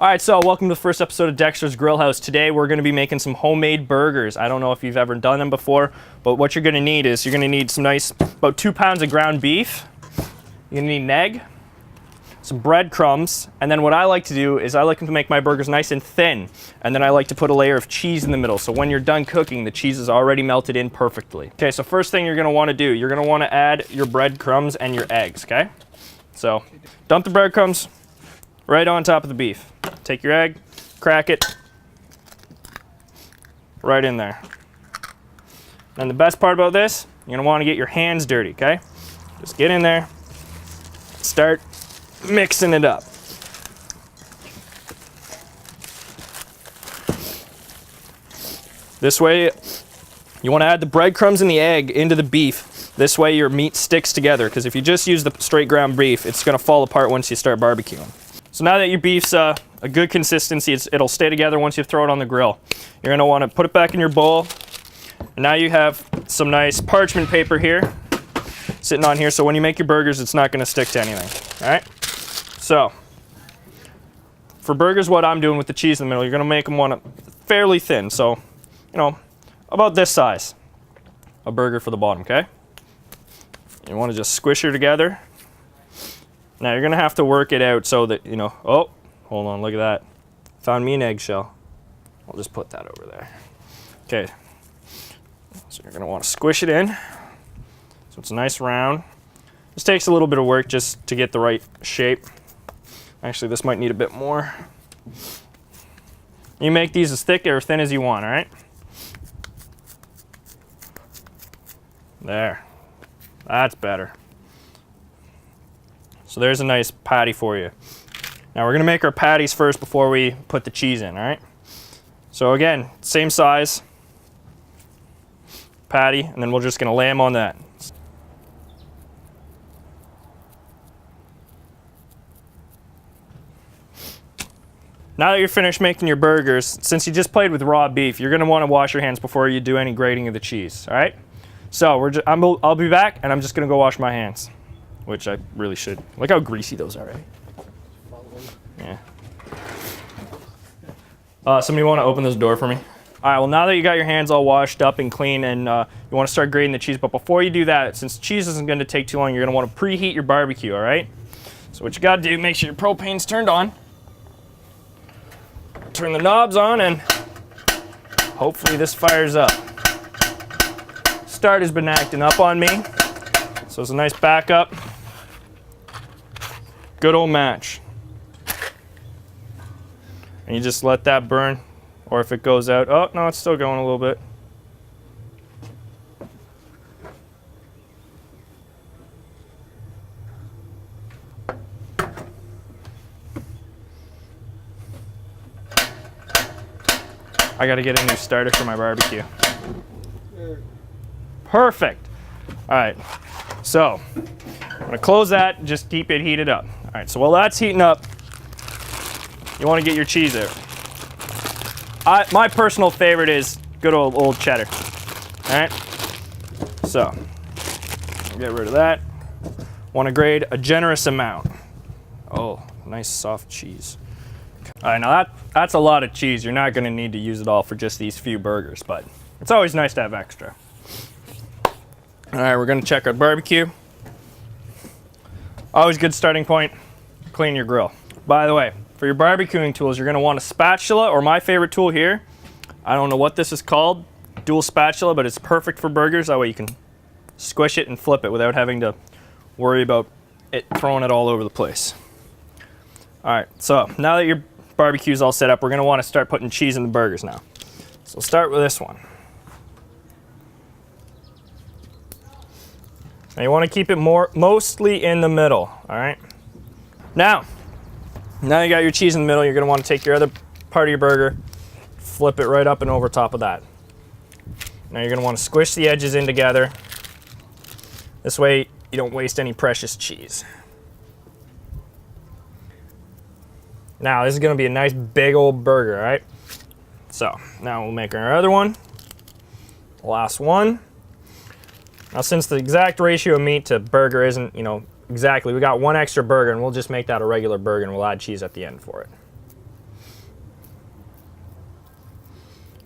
All right, so welcome to the first episode of Dexter's Grill House. Today we're going to be making some homemade burgers. I don't know if you've ever done them before, but what you're going to need is you're going to need some nice, about 2 pounds of ground beef. You're going to need an egg, some breadcrumbs, and then what I like to do is I like to make my burgers nice and thin, and then I like to put a layer of cheese in the middle, so when you're done cooking, the cheese is already melted in perfectly. Okay, so first thing you're going to want to do, you're going to want to add your breadcrumbs and your eggs, okay? So dump the breadcrumbs right on top of the beef. Take your egg, crack it right in there. And the best part about this, you're gonna wanna get your hands dirty, okay? Just get in there, start mixing it up. This way, you wanna add the breadcrumbs and the egg into the beef. This way your meat sticks together, because if you just use the straight ground beef, it's gonna fall apart once you start barbecuing. So now that your beef's a good consistency, it'll stay together once you throw it on the grill. You're gonna wanna put it back in your bowl. And now you have some nice parchment paper here, sitting on here, so when you make your burgers, it's not gonna stick to anything, all right? So, for burgers, what I'm doing with the cheese in the middle, you're gonna make them fairly thin, so, you know, about this size, a burger for the bottom, okay? You wanna just squish her together. Now you're gonna have to work it out so that, you know, oh, hold on, look at that. Found me an eggshell. I'll just put that over there. Okay, so you're gonna wanna squish it in. So it's a nice round. This takes a little bit of work just to get the right shape. Actually, this might need a bit more. You make these as thick or thin as you want, all right? There, that's better. So there's a nice patty for you. Now we're gonna make our patties first before we put the cheese in, all right? So again, same size patty, and then we're just gonna lay them on that. Now that you're finished making your burgers, since you just played with raw beef, you're gonna wanna wash your hands before you do any grating of the cheese, all right? So I'll be back, and I'm just gonna go wash my hands. Which I really should. Look how greasy those are, right? Yeah. Somebody want to open this door for me? All right, well, now that you got your hands all washed up and clean, and you want to start grating the cheese, but before you do that, since cheese isn't going to take too long, you're going to want to preheat your barbecue, all right? So what you got to do, make sure your propane's turned on. Turn the knobs on, and hopefully this fires up. Start has been acting up on me, so it's a nice backup. Good old match. And you just let that burn, or if it goes out, oh no, it's still going a little bit. I gotta get a new starter for my barbecue. Perfect. All right, so I'm gonna close that, just keep it heated up. All right, so while that's heating up, you wanna get your cheese out. My personal favorite is good old cheddar, all right? So, get rid of that. Wanna grate a generous amount. Oh, nice soft cheese. All right, now that's a lot of cheese. You're not gonna need to use it all for just these few burgers, but it's always nice to have extra. All right, we're gonna check our barbecue. Always good starting point, clean your grill. By the way, for your barbecuing tools, you're gonna want a spatula, or my favorite tool here. I don't know what this is called, dual spatula, but it's perfect for burgers. That way you can squish it and flip it without having to worry about it throwing it all over the place. All right, so now that your barbecue's all set up, we're gonna wanna start putting cheese in the burgers now. So we'll start with this one. Now you want to keep it mostly in the middle, all right? Now you got your cheese in the middle, you're going to want to take your other part of your burger, flip it right up and over top of that. Now you're going to want to squish the edges in together. This way you don't waste any precious cheese. Now this is going to be a nice big old burger, all right? So now we'll make our other one, last one. Now since the exact ratio of meat to burger isn't, you know, exactly, we got one extra burger, and we'll just make that a regular burger, and we'll add cheese at the end for it.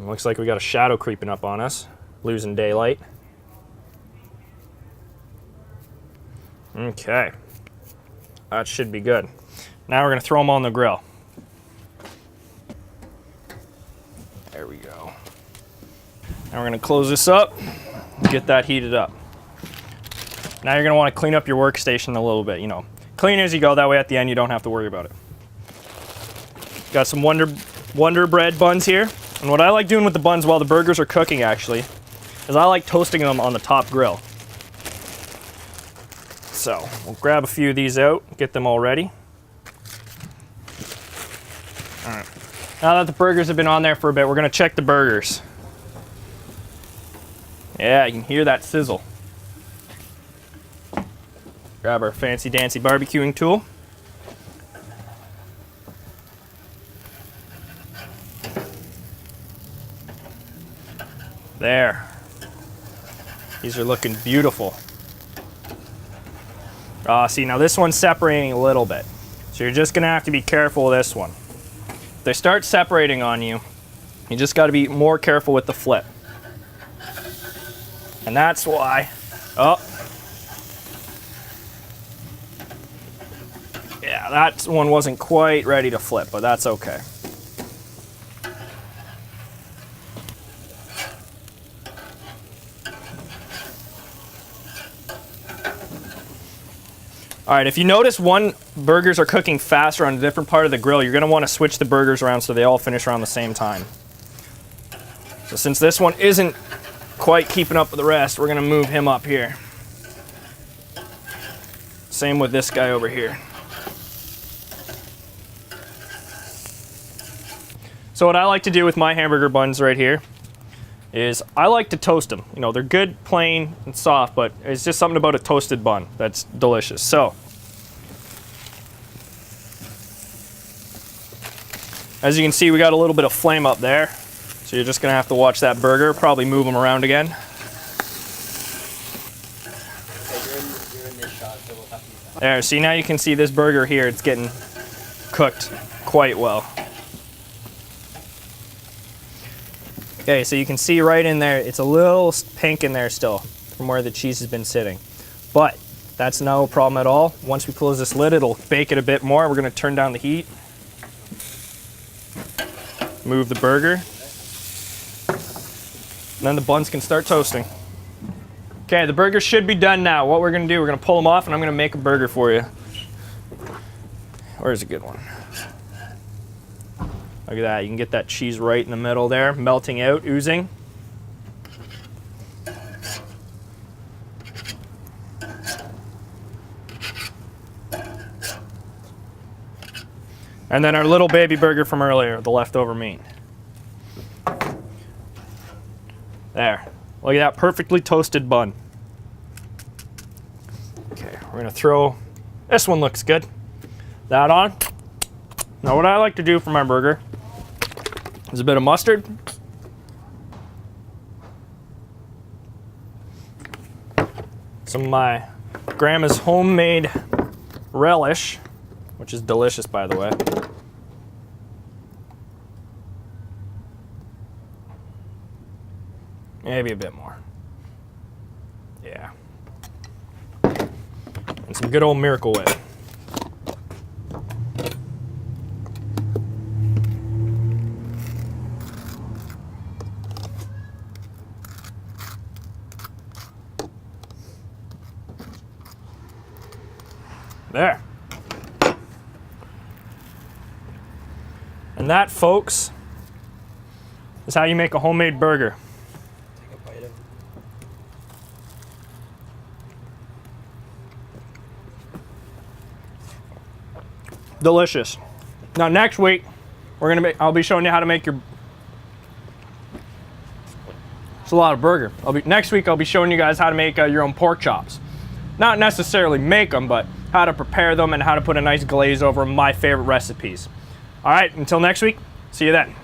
Looks like we got a shadow creeping up on us, losing daylight. Okay, that should be good. Now we're gonna throw them on the grill. There we go. Now we're gonna close this up, get that heated up. Now you're gonna wanna clean up your workstation a little bit, you know. Clean as you go, that way at the end you don't have to worry about it. Got some Wonder Bread buns here. And what I like doing with the buns while the burgers are cooking actually, is I like toasting them on the top grill. So we'll grab a few of these out, get them all ready. All right. Now that the burgers have been on there for a bit, we're gonna check the burgers. Yeah, you can hear that sizzle. Grab our fancy dancy barbecuing tool. There. These are looking beautiful. See, now this one's separating a little bit. So you're just gonna have to be careful with this one. If they start separating on you, you just gotta be more careful with the flip. And that's why, oh. Yeah, that one wasn't quite ready to flip, but that's okay. All right, if you notice one burgers are cooking faster on a different part of the grill, you're gonna wanna switch the burgers around so they all finish around the same time. So since this one isn't quite keeping up with the rest, we're gonna move him up here. Same with this guy over here. So what I like to do with my hamburger buns right here is I like to toast them. You know, they're good, plain, and soft, but it's just something about a toasted bun that's delicious. So, as you can see, we got a little bit of flame up there. So you're just gonna have to watch that burger, probably move them around again. You're in this shot, so we'll have to use that. There, see now you can see this burger here, it's getting cooked quite well. Okay, so you can see right in there, it's a little pink in there still from where the cheese has been sitting. But that's no problem at all. Once we close this lid, it'll bake it a bit more. We're gonna turn down the heat. Move the burger. And then the buns can start toasting. Okay, the burgers should be done now. What we're gonna do, we're gonna pull them off and I'm gonna make a burger for you. Where's a good one? Look at that, you can get that cheese right in the middle there, melting out, oozing. And then our little baby burger from earlier, the leftover meat. There, look at that perfectly toasted bun. Okay, we're gonna throw, this one looks good. That on. Now what I like to do for my burger is a bit of mustard. Some of my grandma's homemade relish, which is delicious by the way. Maybe a bit more. Yeah. And some good old Miracle Whip. There. And that, folks, is how you make a homemade burger. Take a bite of it. Delicious. Now next week, I'll be showing you how to make your. It's a lot of burger. Next week I'll be showing you guys how to make your own pork chops. Not necessarily make them, but how to prepare them and how to put a nice glaze over them, my favorite recipes. All right, until next week, see you then.